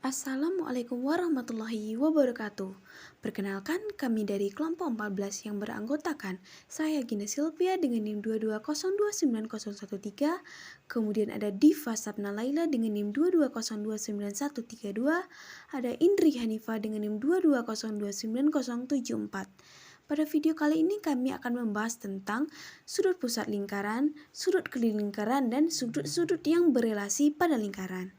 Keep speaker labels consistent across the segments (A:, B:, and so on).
A: Assalamualaikum warahmatullahi wabarakatuh. Perkenalkan, kami dari kelompok 14 yang beranggotakan saya Gina Silvia dengan NIM 220290113, kemudian ada Diva Sapna Laila dengan NIM 220291132, ada Indri Hanifa dengan NIM 220290074. Pada video kali ini kami akan membahas tentang sudut pusat lingkaran, sudut keliling lingkaran, dan sudut-sudut yang berelasi pada lingkaran.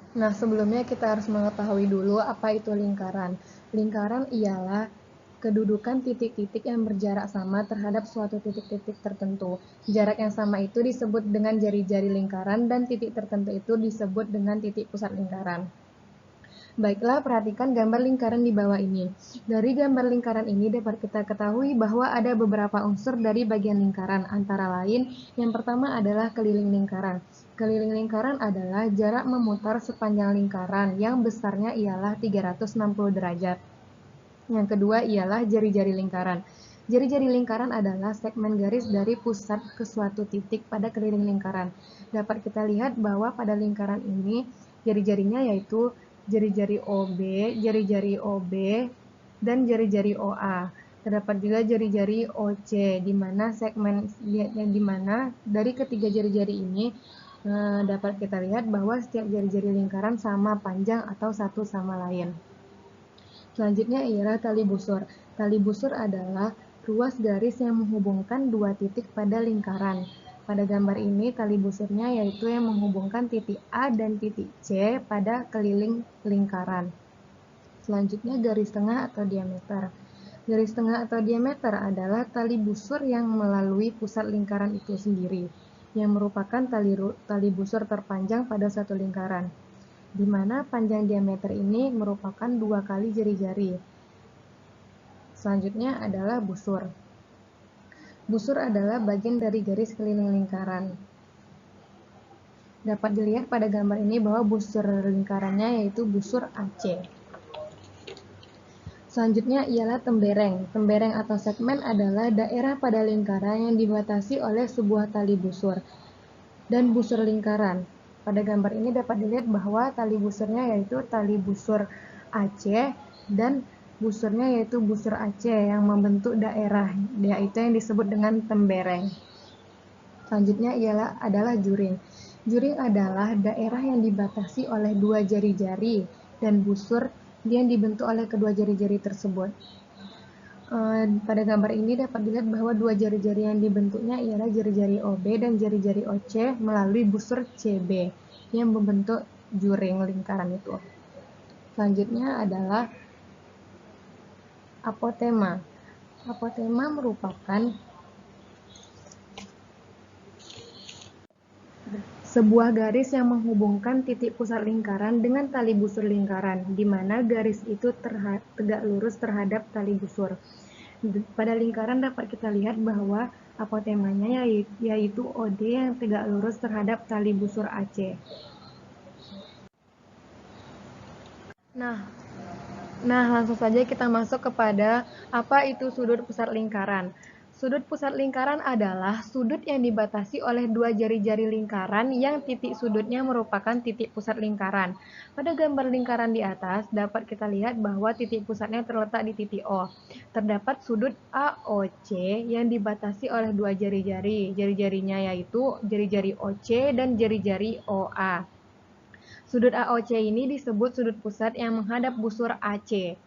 B: Nah, sebelumnya kita harus mengetahui dulu apa itu lingkaran. Lingkaran ialah kedudukan titik-titik yang berjarak sama terhadap suatu titik-titik tertentu. Jarak yang sama itu disebut dengan jari-jari lingkaran dan titik tertentu itu disebut dengan titik pusat lingkaran. Baiklah, perhatikan gambar lingkaran di bawah ini. Dari gambar lingkaran ini dapat kita ketahui bahwa ada beberapa unsur dari bagian lingkaran, antara lain yang pertama adalah keliling lingkaran. Keliling lingkaran adalah jarak memutar sepanjang lingkaran yang besarnya ialah 360 derajat. Yang kedua ialah jari-jari lingkaran. Jari-jari lingkaran adalah segmen garis dari pusat ke suatu titik pada keliling lingkaran. Dapat kita lihat bahwa pada lingkaran ini jari-jarinya yaitu jari-jari OB, jari-jari OB, dan jari-jari OA. Terdapat juga jari-jari OC, di mana dari ketiga jari-jari ini dapat kita lihat bahwa setiap jari-jari lingkaran sama panjang atau satu sama lain. Selanjutnya ialah tali busur. Tali busur adalah ruas garis yang menghubungkan dua titik pada lingkaran. Pada gambar ini tali busurnya yaitu yang menghubungkan titik A dan titik C pada keliling lingkaran. Selanjutnya garis tengah atau diameter. Garis tengah atau diameter adalah tali busur yang melalui pusat lingkaran itu sendiri, yang merupakan tali busur terpanjang pada satu lingkaran, di mana panjang diameter ini merupakan 2 kali jari-jari. Selanjutnya adalah busur. Busur adalah bagian dari garis keliling lingkaran. Dapat dilihat pada gambar ini bahwa busur lingkarannya yaitu busur AC. Selanjutnya ialah tembereng. Tembereng atau segmen adalah daerah pada lingkaran yang dibatasi oleh sebuah tali busur dan busur lingkaran. Pada gambar ini dapat dilihat bahwa tali busurnya yaitu tali busur AC dan busurnya yaitu busur AC yang membentuk daerah, yaitu yang disebut dengan tembereng. Selanjutnya adalah juring. Juring adalah daerah yang dibatasi oleh dua jari-jari dan busur yang dibentuk oleh kedua jari-jari tersebut. Pada gambar ini dapat dilihat bahwa dua jari-jari yang dibentuknya ialah jari-jari OB dan jari-jari OC melalui busur CB yang membentuk juring lingkaran itu. Selanjutnya adalah apotema. Apotema merupakan sebuah garis yang menghubungkan titik pusat lingkaran dengan tali busur lingkaran, di mana garis itu tegak lurus terhadap tali busur. Pada lingkaran dapat kita lihat bahwa apotemanya yaitu OD yang tegak lurus terhadap tali busur AC. Nah, langsung saja kita masuk kepada apa itu sudut pusat lingkaran. Sudut pusat lingkaran adalah sudut yang dibatasi oleh dua jari-jari lingkaran yang titik sudutnya merupakan titik pusat lingkaran. Pada gambar lingkaran di atas dapat kita lihat bahwa titik pusatnya terletak di titik O. Terdapat sudut AOC yang dibatasi oleh dua jari-jari. Jari-jarinya yaitu jari-jari OC dan jari-jari OA. Sudut AOC ini disebut sudut pusat yang menghadap busur AC.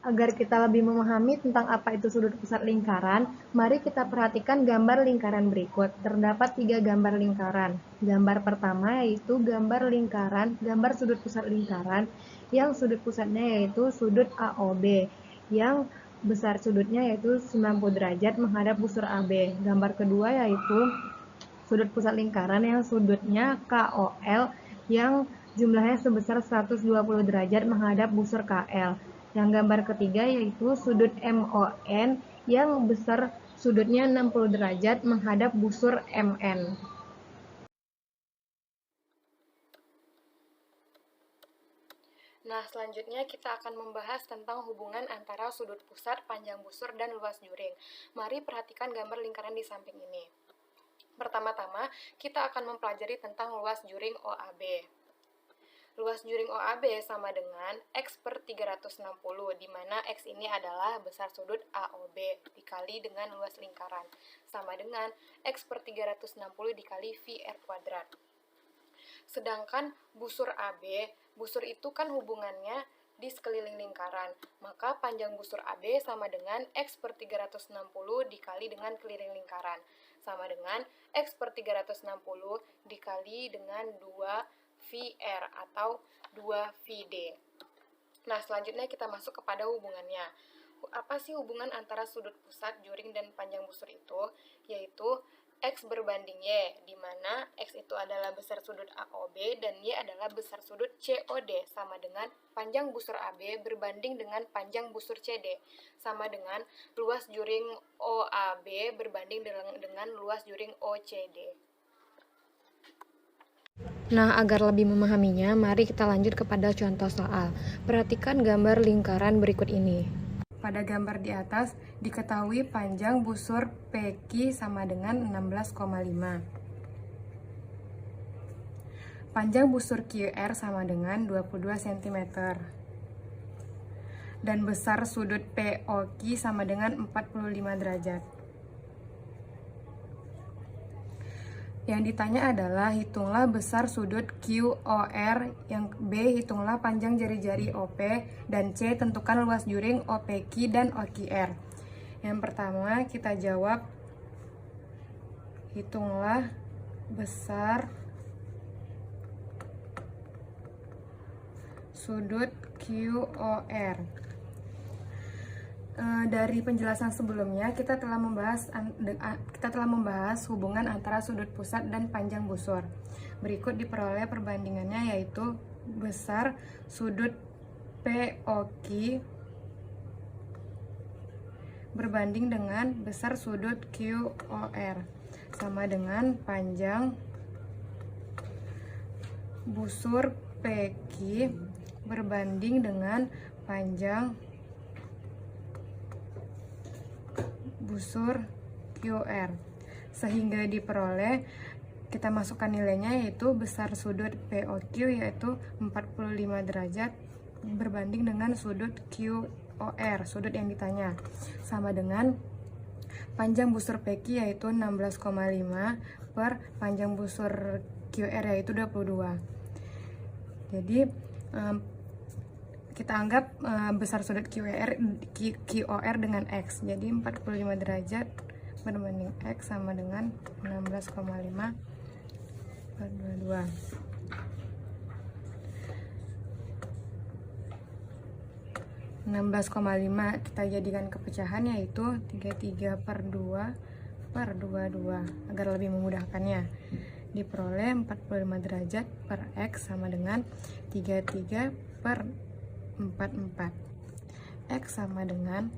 B: Agar kita lebih memahami tentang apa itu sudut pusat lingkaran, mari kita perhatikan gambar lingkaran berikut. Terdapat 3 gambar lingkaran. Gambar pertama yaitu gambar sudut pusat lingkaran, yang sudut pusatnya yaitu sudut AOB, yang besar sudutnya yaitu 90 derajat menghadap busur AB. Gambar kedua yaitu sudut pusat lingkaran yang sudutnya KOL, yang jumlahnya sebesar 120 derajat menghadap busur KL. Yang gambar ketiga yaitu sudut MON yang besar sudutnya 60 derajat menghadap busur MN. Nah, selanjutnya kita akan membahas tentang hubungan antara sudut pusat, panjang busur, dan luas juring. Mari perhatikan gambar lingkaran di samping ini. Pertama-tama, kita akan mempelajari tentang luas juring OAB. Luas juring OAB sama dengan X per 360, di mana X ini adalah besar sudut AOB dikali dengan luas lingkaran, sama dengan X per 360 dikali VR kuadrat. Sedangkan busur AB, busur itu kan hubungannya di sekeliling lingkaran, maka panjang busur AB sama dengan X per 360 dikali dengan keliling lingkaran, sama dengan X per 360 dikali dengan 2 VR atau 2VD. Nah, selanjutnya kita masuk kepada hubungannya. Apa sih hubungan antara sudut pusat, juring, dan panjang busur itu? Yaitu X berbanding Y, di mana X itu adalah besar sudut AOB dan Y adalah besar sudut COD, sama dengan panjang busur AB berbanding dengan panjang busur CD, sama dengan luas juring OAB berbanding dengan luas juring OCD. Nah, agar lebih memahaminya, mari kita lanjut kepada contoh soal. Perhatikan gambar lingkaran berikut ini. Pada gambar di atas, diketahui panjang busur PQ sama dengan 16,5. Panjang busur QR sama dengan 22 cm. Dan besar sudut POQ sama dengan 45 derajat. Yang ditanya adalah hitunglah besar sudut QOR, yang B hitunglah panjang jari-jari OP, dan C tentukan luas juring OPQ dan OQR. Yang pertama kita jawab, hitunglah besar sudut QOR. Dari penjelasan sebelumnya kita telah membahas hubungan antara sudut pusat dan panjang busur. Berikut diperoleh perbandingannya, yaitu besar sudut POQ berbanding dengan besar sudut QOR, sama dengan panjang busur PQ berbanding dengan panjang busur QR, sehingga diperoleh, kita masukkan nilainya, yaitu besar sudut POQ yaitu 45 derajat berbanding dengan sudut QOR, sudut yang ditanya, sama dengan panjang busur PQ yaitu 16,5 per panjang busur QR yaitu 22. Jadi kita anggap besar sudut QOR dengan X, jadi 45 derajat berbanding X sama dengan 16,5 per 22. kita jadikan kepecahan, yaitu 33 per 2 per 22, agar lebih memudahkannya. Diperoleh 45 derajat per X sama dengan 33 per 44. X sama dengan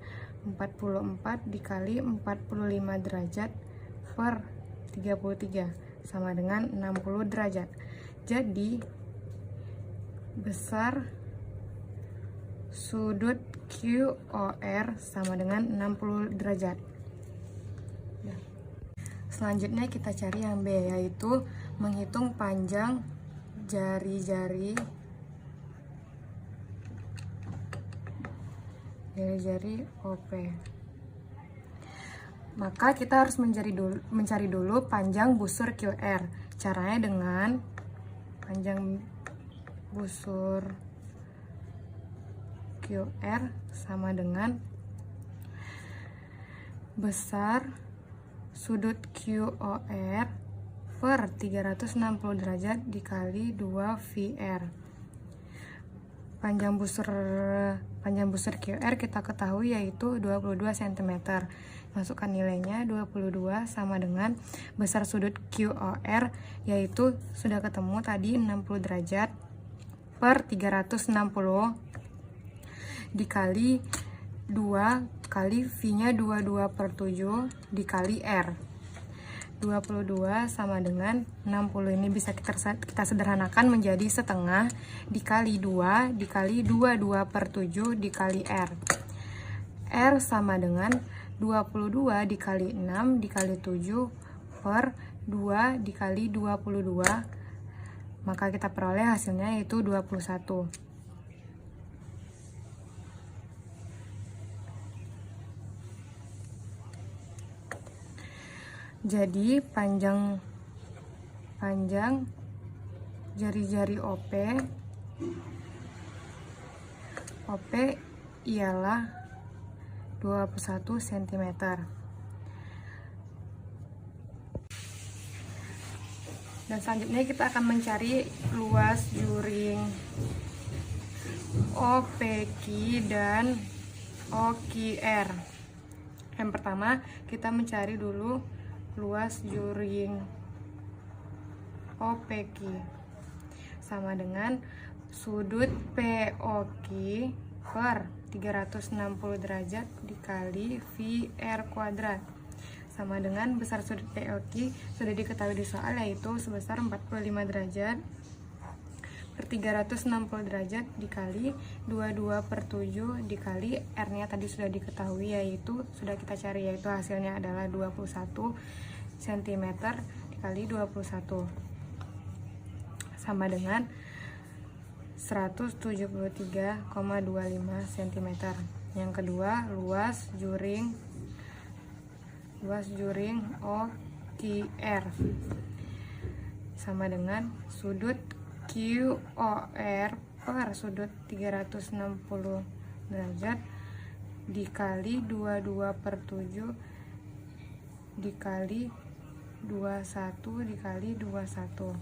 B: 44 dikali 45 derajat per 33, sama dengan 60 derajat. Jadi besar sudut QOR sama dengan 60 derajat. Selanjutnya kita cari yang B, yaitu menghitung panjang jari-jari OP. Maka kita harus mencari dulu panjang busur QR. Caranya dengan panjang busur QR sama dengan besar sudut QOR per 360 derajat dikali 2 VR. Panjang busur QR kita ketahui yaitu 22 cm. Masukkan nilainya, 22 sama dengan besar sudut QOR yaitu sudah ketemu tadi 60 derajat per 360 dikali 2 kali V nya 22 per 7 dikali R. 22 sama dengan 60. Ini bisa kita sederhanakan menjadi setengah dikali 2 dikali 22/7 dikali R. R sama dengan 22 dikali 6 dikali 7 per 2 dikali 22. Maka kita peroleh hasilnya yaitu 21. Jadi panjang jari-jari OP ialah 21 cm. Dan selanjutnya kita akan mencari luas juring OPQ dan OQR. Yang pertama, kita mencari dulu luas juring OPQ sama dengan sudut POQ per 360 derajat dikali VR kuadrat sama dengan besar sudut POQ sudah diketahui di soal, yaitu sebesar 45 derajat per 360 derajat dikali 22/7 dikali R-nya tadi sudah diketahui, yaitu sudah kita cari, yaitu hasilnya adalah 21 cm dikali 21 sama dengan 173,25 cm. Yang kedua, luas juring OQR sama dengan sudut QOR per sudut 360 derajat dikali 22/7 dikali 21 dikali 21.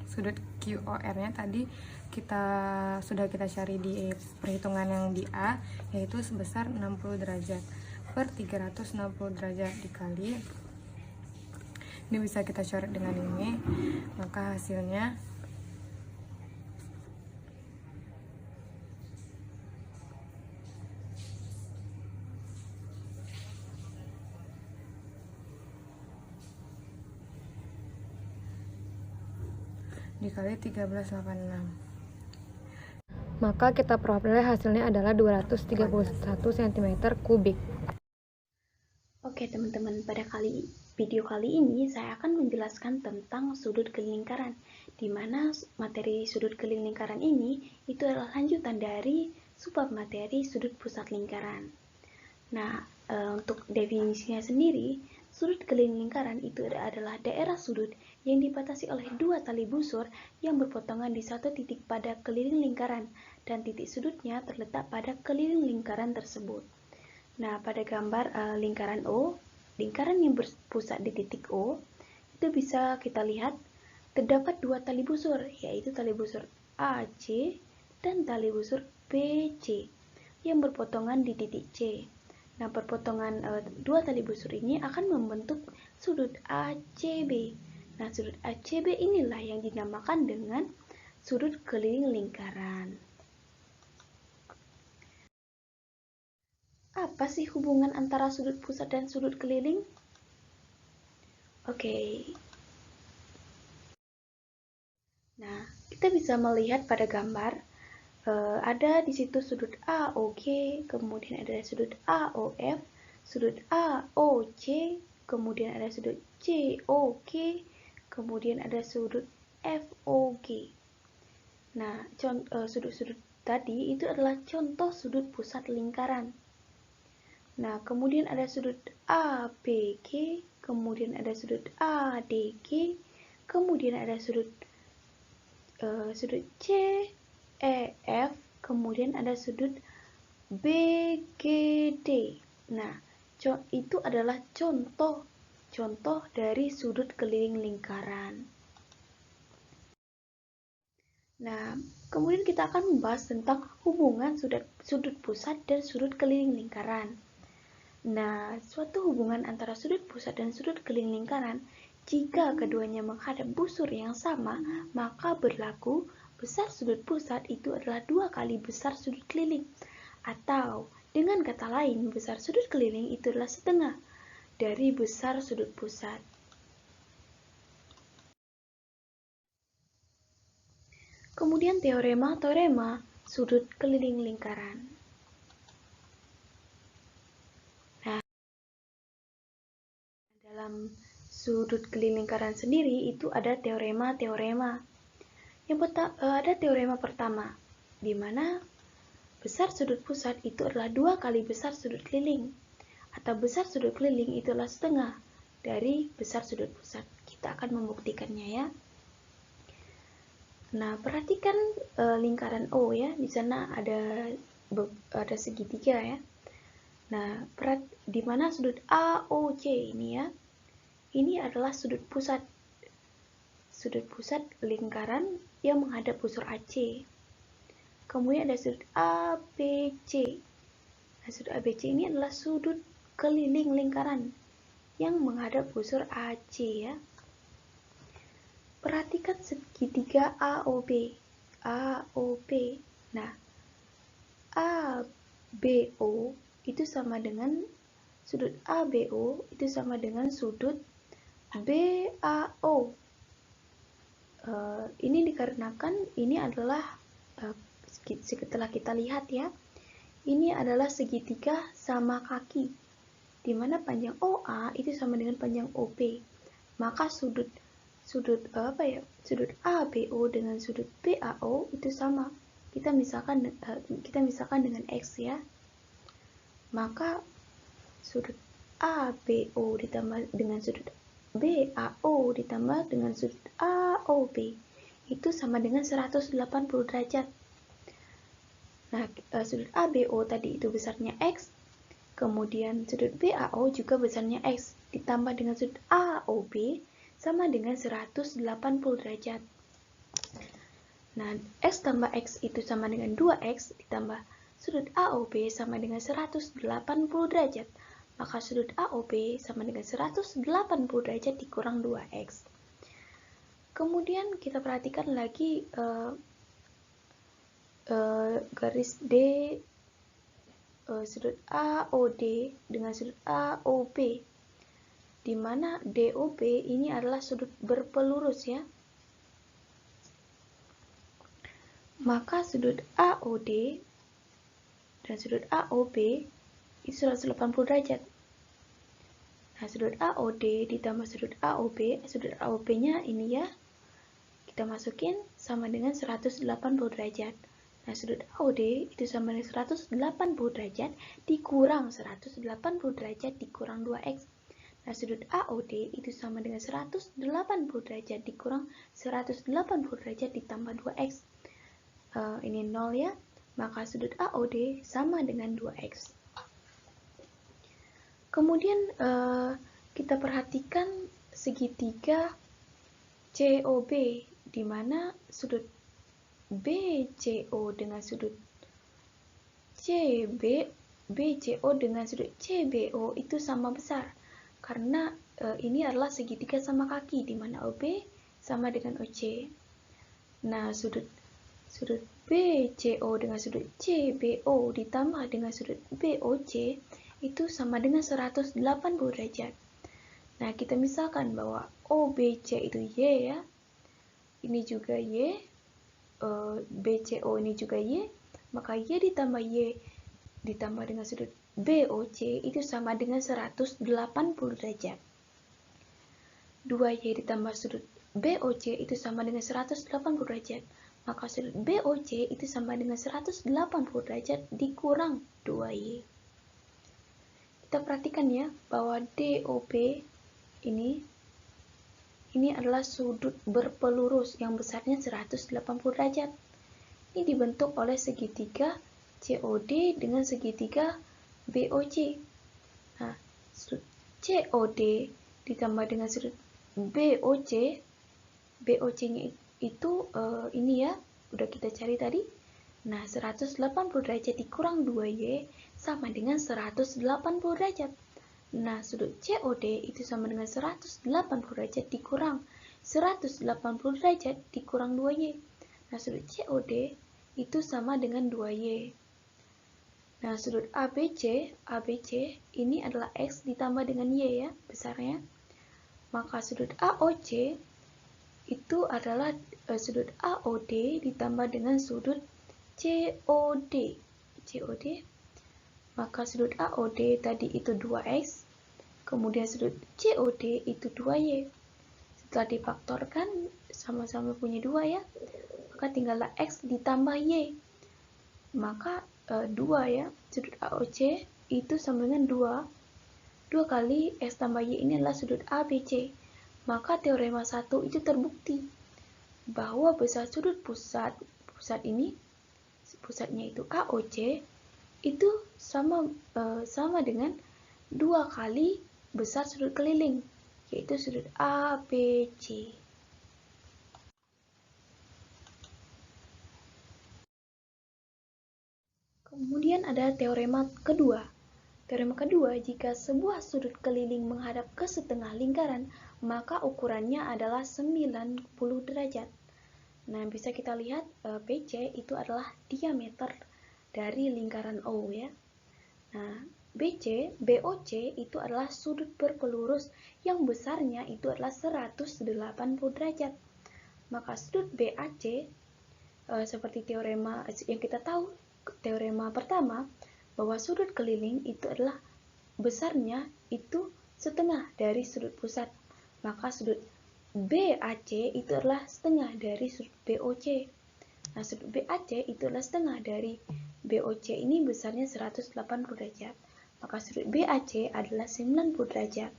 B: Sudut QOR-nya tadi sudah kita cari di perhitungan yang di A, yaitu sebesar 60 derajat per 360 derajat dikali, ini bisa kita coret dengan ini, maka hasilnya dikali 1386. Maka kita peroleh hasilnya adalah 231 cm kubik.
A: Oke teman-teman, pada video kali ini saya akan menjelaskan tentang sudut keliling lingkaran, di mana materi sudut keliling lingkaran ini itu adalah lanjutan dari subbab materi sudut pusat lingkaran. Nah, untuk definisinya sendiri, sudut keliling lingkaran itu adalah daerah sudut yang dibatasi oleh dua tali busur yang berpotongan di satu titik pada keliling lingkaran, dan titik sudutnya terletak pada keliling lingkaran tersebut. Nah, pada gambar lingkaran O, lingkaran yang berpusat di titik O, itu bisa kita lihat terdapat dua tali busur, yaitu tali busur AC dan tali busur BC yang berpotongan di titik C. Nah, perpotongan dua tali busur ini akan membentuk sudut ACB. Nah, sudut ACB inilah yang dinamakan dengan sudut keliling lingkaran. Apa sih hubungan antara sudut pusat dan sudut keliling? Oke. Nah, kita bisa melihat pada gambar ada di situ sudut AOG, kemudian ada sudut AOF, sudut AOC, kemudian ada sudut COK, kemudian ada sudut FOG. Nah, sudut-sudut tadi itu adalah contoh sudut pusat lingkaran. Nah, kemudian ada sudut ABG, kemudian ada sudut ADG, kemudian ada sudut CEF, kemudian ada sudut BGD. Nah, itu adalah contoh dari sudut keliling lingkaran. Nah, kemudian kita akan membahas tentang hubungan sudut pusat dan sudut keliling lingkaran. Nah, suatu hubungan antara sudut pusat dan sudut keliling lingkaran, jika keduanya menghadap busur yang sama, maka berlaku besar sudut pusat itu adalah 2 kali besar sudut keliling. Atau, dengan kata lain, besar sudut keliling itu adalah setengah dari besar sudut pusat. Kemudian teorema sudut keliling lingkaran. Nah, dalam sudut keliling lingkaran sendiri itu ada teorema. Yang ada teorema pertama, di mana besar sudut pusat itu adalah 2 kali besar sudut keliling, atau besar sudut keliling itu adalah setengah dari besar sudut pusat. Kita akan membuktikannya ya. Nah, perhatikan lingkaran O ya, di sana ada segitiga ya. Nah, di mana sudut AOC ini ya, ini adalah sudut pusat lingkaran yang menghadap busur AC. Kemudian ada sudut ABC. Nah, sudut ABC ini adalah sudut keliling lingkaran yang menghadap busur AC ya. Perhatikan segitiga AOB. Nah, ABO itu sama dengan sudut ABO itu sama dengan sudut BAO. Ini dikarenakan ini adalah setelah kita lihat ya, ini adalah segitiga sama kaki, di mana panjang OA itu sama dengan panjang OB. Maka sudut ABO dengan sudut BAO itu sama. Kita misalkan dengan X ya. Maka sudut ABO ditambah dengan sudut BAO ditambah dengan sudut AOB itu sama dengan 180 derajat. Nah, sudut ABO tadi itu besarnya X, kemudian sudut BAO juga besarnya X, ditambah dengan sudut AOB sama dengan 180 derajat. Nah, X tambah X itu sama dengan 2X, ditambah sudut AOB sama dengan 180 derajat. Maka sudut AOB sama dengan 180 derajat dikurang 2X. Kemudian kita perhatikan lagi garis D, sudut AOD dengan sudut AOB, di mana DOB ini adalah sudut berpelurus ya. Maka sudut AOD dan sudut AOB itu 180 derajat. Nah, sudut AOD ditambah sudut AOB-nya ini ya, kita masukin sama dengan 180 derajat. Nah, sudut AOD itu sama dengan 180 derajat dikurang 180 derajat dikurang 2X. Nah, sudut AOD itu sama dengan 180 derajat dikurang 180 derajat ditambah 2X. Ini 0 ya, maka sudut AOD sama dengan 2X. Kemudian kita perhatikan segitiga COB, di mana sudut BCO dengan sudut BCO dengan sudut CBO itu sama besar. Karena ini adalah segitiga sama kaki, di mana OB sama dengan OC. Nah, sudut BCO dengan sudut CBO ditambah dengan sudut BOC itu sama dengan 180 derajat. Nah, kita misalkan bahwa OBC itu Y ya. Ini juga Y. BCO ini juga Y. Maka Y ditambah Y ditambah dengan sudut BOC itu sama dengan 180 derajat. 2Y ditambah sudut BOC itu sama dengan 180 derajat. Maka sudut BOC itu sama dengan 180 derajat dikurang 2Y. Kita perhatikan ya, bahwa DOB ini adalah sudut berpelurus yang besarnya 180 derajat. Ini dibentuk oleh segitiga COD dengan segitiga BOC. Nah, sudut COD ditambah dengan sudut BOC, BOC-nya itu ini ya, udah kita cari tadi. Nah, 180 derajat dikurang 2Y sama dengan 180 derajat. Nah, sudut COD itu sama dengan 180 derajat dikurang 180 derajat dikurang 2Y. Nah, sudut COD itu sama dengan 2Y. Nah, sudut ABC ini adalah X ditambah dengan Y ya, besarnya. Maka sudut AOC itu adalah sudut AOD ditambah dengan sudut COD. Maka sudut AOD tadi itu 2X, kemudian sudut COD itu 2Y. Setelah difaktorkan, sama-sama punya 2 ya, maka tinggallah X ditambah Y. Maka 2 ya, sudut AOC itu sama dengan 2. 2 kali X tambah Y ini adalah sudut ABC. Maka teorema 1 itu terbukti bahwa besar sudut pusat ini, pusatnya itu AOC, itu sama dengan 2 kali besar sudut keliling, yaitu sudut ABC. Kemudian ada teorema kedua. Teorema kedua, jika sebuah sudut keliling menghadap ke setengah lingkaran, maka ukurannya adalah 90 derajat. Nah, bisa kita lihat BC itu adalah diameter dari lingkaran O ya. Nah, BOC itu adalah sudut berpelurus yang besarnya itu adalah 180 derajat. Maka sudut BAC seperti teorema yang kita tahu, teorema pertama, bahwa sudut keliling itu adalah besarnya itu setengah dari sudut pusat. Maka sudut BAC itu adalah setengah dari sudut BOC. Nah, sudut BAC itu adalah setengah dari BOC ini besarnya 180 derajat. Maka sudut BAC adalah 90 derajat.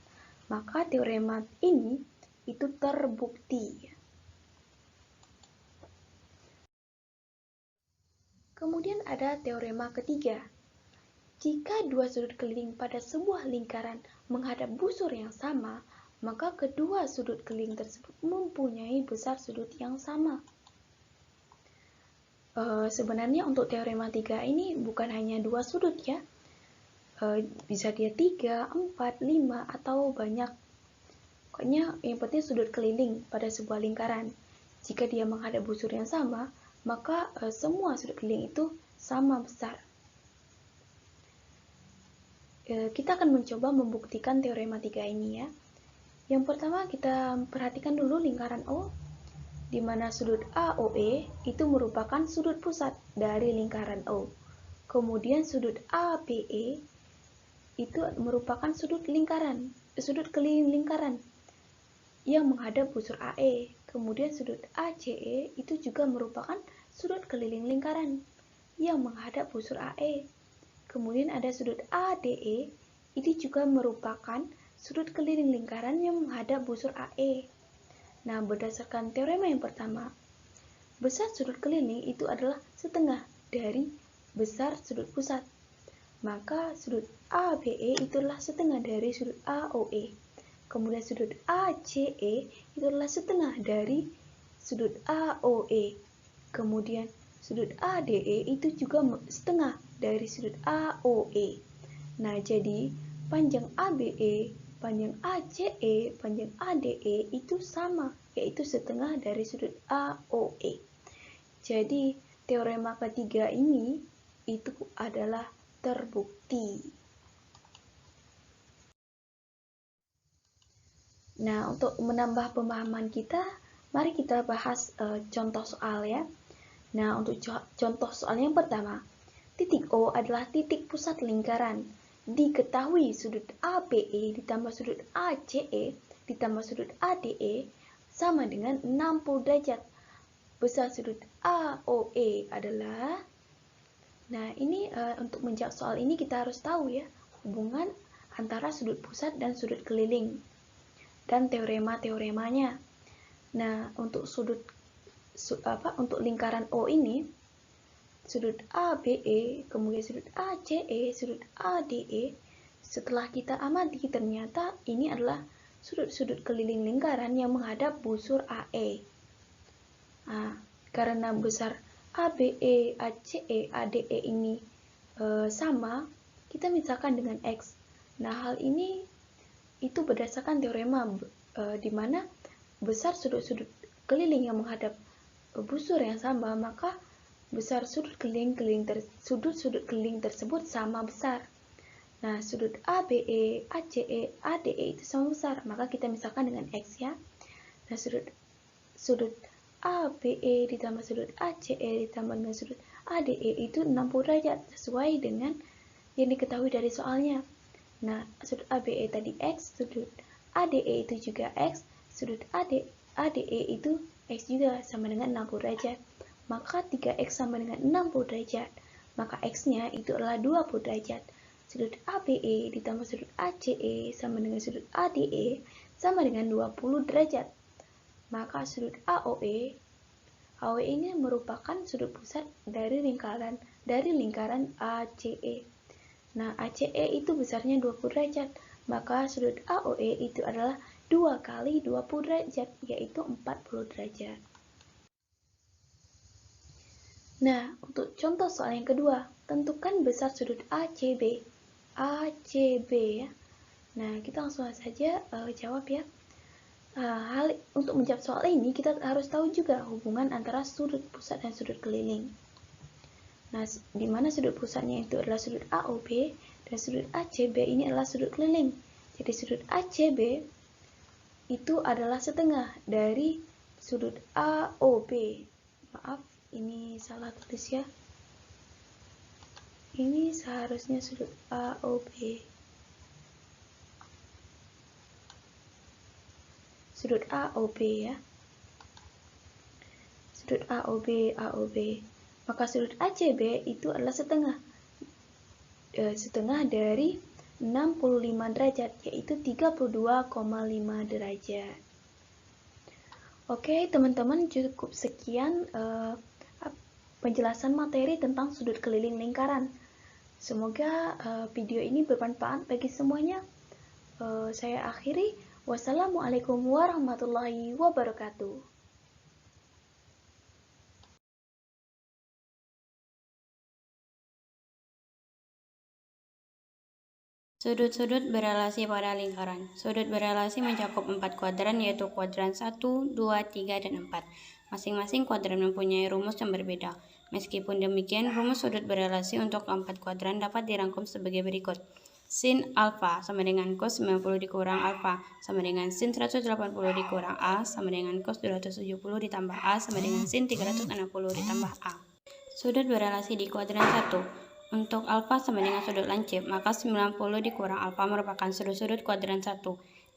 A: Maka teorema ini itu terbukti. Kemudian ada teorema ketiga. Jika dua sudut keliling pada sebuah lingkaran menghadap busur yang sama, maka kedua sudut keliling tersebut mempunyai besar sudut yang sama. Sebenarnya untuk teorema 3 ini bukan hanya dua sudut ya. Bisa dia 3, 4, 5, atau banyak. Pokoknya yang penting sudut keliling pada sebuah lingkaran. Jika dia menghadap busur yang sama, maka semua sudut keliling itu sama besar. Kita akan mencoba membuktikan teorema 3 ini ya. Yang pertama kita perhatikan dulu lingkaran O, di mana sudut AOE itu merupakan sudut pusat dari lingkaran O. Kemudian sudut ABE itu merupakan sudut keliling lingkaran yang menghadap busur AE. Kemudian sudut ACE itu juga merupakan sudut keliling lingkaran yang menghadap busur AE. Kemudian ada sudut ADE, ini juga merupakan sudut keliling lingkaran yang menghadap busur AE. Nah, berdasarkan teorema yang pertama, besar sudut keliling itu adalah setengah dari besar sudut pusat. Maka sudut ABE itu adalah setengah dari sudut AOE. Kemudian sudut ACE itu adalah setengah dari sudut AOE. Kemudian sudut ADE itu juga setengah dari sudut AOE. Nah, jadi panjang ABE, panjang ACE, panjang ADE itu sama, yaitu setengah dari sudut AOE. Jadi, teorema ketiga ini itu adalah terbukti. Nah, untuk menambah pemahaman kita, mari kita bahas contoh soal ya. Nah, untuk contoh soal yang pertama, titik O adalah titik pusat lingkaran. Diketahui sudut ABE ditambah sudut ACE ditambah sudut ADE sama dengan 60 derajat. Besar sudut AOE adalah, nah ini untuk menjawab soal ini kita harus tahu ya, hubungan antara sudut pusat dan sudut keliling dan teorema-teoremanya. Nah, untuk untuk lingkaran O ini, sudut ABE, kemudian sudut ACE, sudut ADE, setelah kita amati ternyata ini adalah sudut-sudut keliling lingkaran yang menghadap busur AE. Nah, karena besar ABE, ACE, ADE ini sama, kita misalkan dengan X. Nah, hal ini itu berdasarkan teorema di mana besar sudut-sudut keliling yang menghadap busur yang sama, maka besar sudut keliling tersebut sama besar. Nah, sudut ABE, ACE, ADE itu sama besar, maka kita misalkan dengan X ya. Nah, sudut ABE ditambah sudut ACE ditambah dengan sudut ADE itu 60 derajat sesuai dengan yang diketahui dari soalnya. Nah, sudut ABE tadi X, sudut ADE itu juga X, sudut ADE itu X juga sama dengan 60 derajat. Maka 3X sama dengan 60 derajat. Maka X-nya itu adalah 20 derajat. Sudut ABE ditambah sudut ACE sama dengan sudut ADE sama dengan 20 derajat. Maka sudut AOE ini merupakan sudut pusat dari lingkaran ACE. Nah, ACE itu besarnya 20 derajat, maka sudut AOE itu adalah 2 kali 20 derajat, yaitu 40 derajat. Nah, untuk contoh soal yang kedua, tentukan besar sudut ACB. Ya. Nah, kita langsung saja jawab ya. Untuk menjawab soal ini, kita harus tahu juga hubungan antara sudut pusat dan sudut keliling. Nah, di mana sudut pusatnya itu adalah sudut AOB dan sudut ACB ini adalah sudut keliling. Jadi sudut ACB itu adalah setengah dari sudut AOB. Maaf, ini salah tulis ya. Ini seharusnya sudut AOB. Sudut AOB ya. Sudut AOB. Maka sudut ACB itu adalah setengah dari 65 derajat, yaitu 32,5 derajat. Oke, teman-teman, cukup sekian penjelasan materi tentang sudut keliling lingkaran. Semoga video ini bermanfaat bagi semuanya. Saya akhiri. Wassalamualaikum warahmatullahi wabarakatuh.
C: Sudut-sudut berelasi pada lingkaran. Sudut berelasi mencakup 4 kuadran, yaitu kuadran 1, 2, 3, dan 4. Masing-masing kuadran mempunyai rumus yang berbeda. Meskipun demikian, rumus sudut berelasi untuk 4 kuadran dapat dirangkum sebagai berikut. Sin alfa sama dengan cos 90 dikurang alfa sama dengan sin 180 dikurang A sama dengan cos 270 ditambah A sama dengan sin 360 ditambah A. Sudut berelasi di kuadran 1. Untuk alfa sama dengan sudut lancip, maka 90 dikurang alfa merupakan sudut-sudut kuadran 1.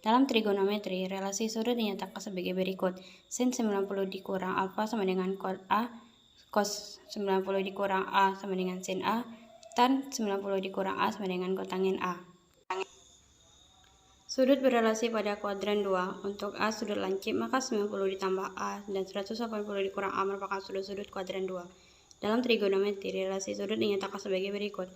C: Dalam trigonometri, relasi sudut dinyatakan sebagai berikut. Sin 90 dikurang alfa sama dengan cos A, cos 90 dikurang A sama dengan sin A, tan 90 dikurang A sama dengan kotangin A. Sudut berelasi pada kuadran 2. Untuk A sudut lancip, maka 90 ditambah A dan 180 dikurang A merupakan sudut-sudut kuadran 2. Dalam trigonometri, relasi sudut dinyatakan sebagai berikut.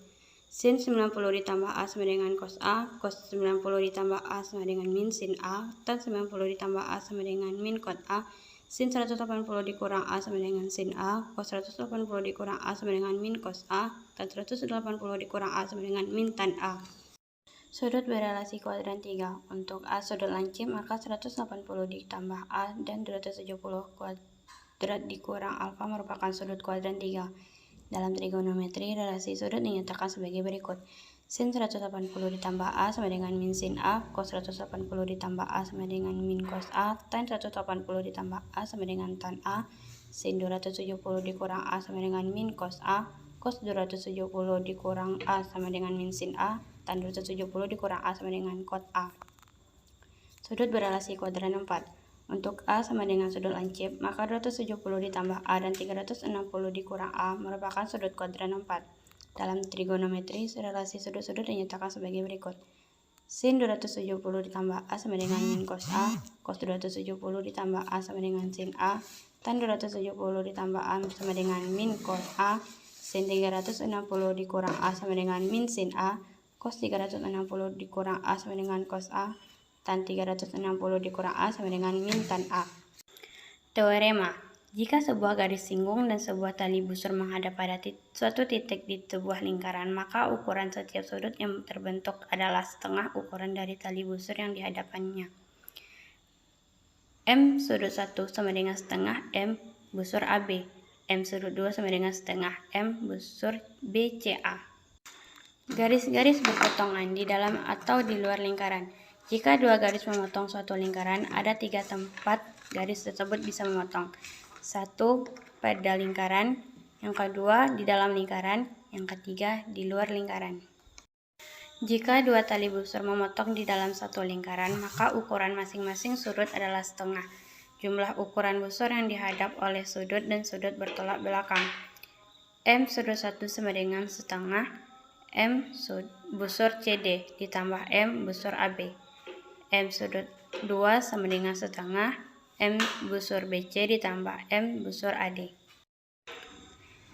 C: Sin 90 ditambah A sama dengan cos A, cos 90 ditambah A sama dengan min sin A, tan 90 ditambah A sama dengan min cot A, sin 180 dikurang A sama dengan sin A, cos 180 dikurang A sama dengan min cos A, tan 180 dikurang A sama dengan min tan A. Sudut berelasi kuadran 3. Untuk A sudut lancip, maka 180 ditambah A dan 270 kuadrat dikurang alfa merupakan sudut kuadran 3. Dalam trigonometri, relasi sudut dinyatakan sebagai berikut. Sin 180 ditambah A sama dengan min sin A, cos 180 ditambah A sama dengan min cos A, tan 180 ditambah A sama dengan tan A, sin 270 dikurang A sama dengan min cos A, cos 270 dikurang A sama dengan min sin A, tan 270 dikurang A sama dengan cot A. Sudut berelasi kuadran 4. Untuk A sama dengan sudut lancip, maka 270 ditambah A dan 360 dikurang A merupakan sudut kuadran 4. Dalam trigonometri, relasi sudut-sudut dinyatakan sebagai berikut. Sin 270 ditambah A sama dengan min cos A, cos 270 ditambah A sama dengan sin A, tan 270 ditambah A sama dengan min cos A, sin 360 dikurang A sama dengan min sin A, cos 360 dikurang A sama dengan cos A, tan 360 dikurang A sama dengan min tan A. Teorema. Jika sebuah garis singgung dan sebuah tali busur menghadap pada suatu titik di sebuah lingkaran, maka ukuran setiap sudut yang terbentuk adalah setengah ukuran dari tali busur yang dihadapannya. M sudut 1 sama dengan setengah M busur AB. M sudut 2 sama dengan setengah M busur BCA. Garis-garis berpotongan di dalam atau di luar lingkaran. Jika dua garis memotong suatu lingkaran, ada 3 tempat garis tersebut bisa memotong. 1. Pada lingkaran, yang kedua di dalam lingkaran, yang ketiga di luar lingkaran. Jika dua tali busur memotong di dalam satu lingkaran, maka ukuran masing-masing sudut adalah setengah. Jumlah ukuran busur yang dihadap oleh sudut dan sudut bertolak belakang. M sudut 1 sama dengan setengah M busur CD ditambah M busur AB. M sudut 2 sama dengan setengah M busur BC ditambah M busur AD.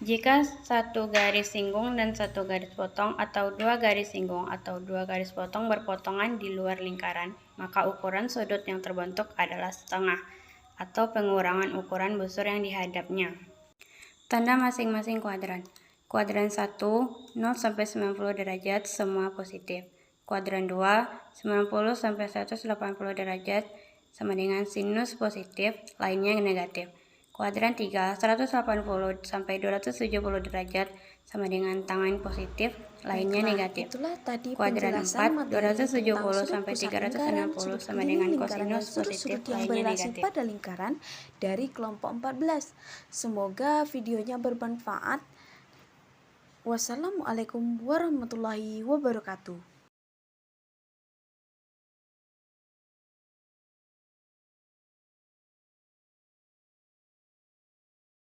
C: Jika satu garis singgung dan satu garis potong atau dua garis singgung atau dua garis potong berpotongan di luar lingkaran, maka ukuran sudut yang terbentuk adalah setengah atau pengurangan ukuran busur yang dihadapnya. Tanda masing-masing kuadran. Kuadran 1, 0 sampai 90 derajat semua positif. Kuadran 2, 90 sampai 180 derajat sama dengan sinus positif, lainnya negatif. Kuadran 3, 180 sampai 270 derajat sama dengan tangan positif, lainnya negatif.
D: Itulah tadi
C: Kuadran 4, 270 sampai 360 sama dengan kosinus positif,
D: yang
C: lainnya
D: berelasi
C: negatif.
D: pada lingkaran dari kelompok 14. Semoga videonya bermanfaat. Wassalamualaikum warahmatullahi wabarakatuh.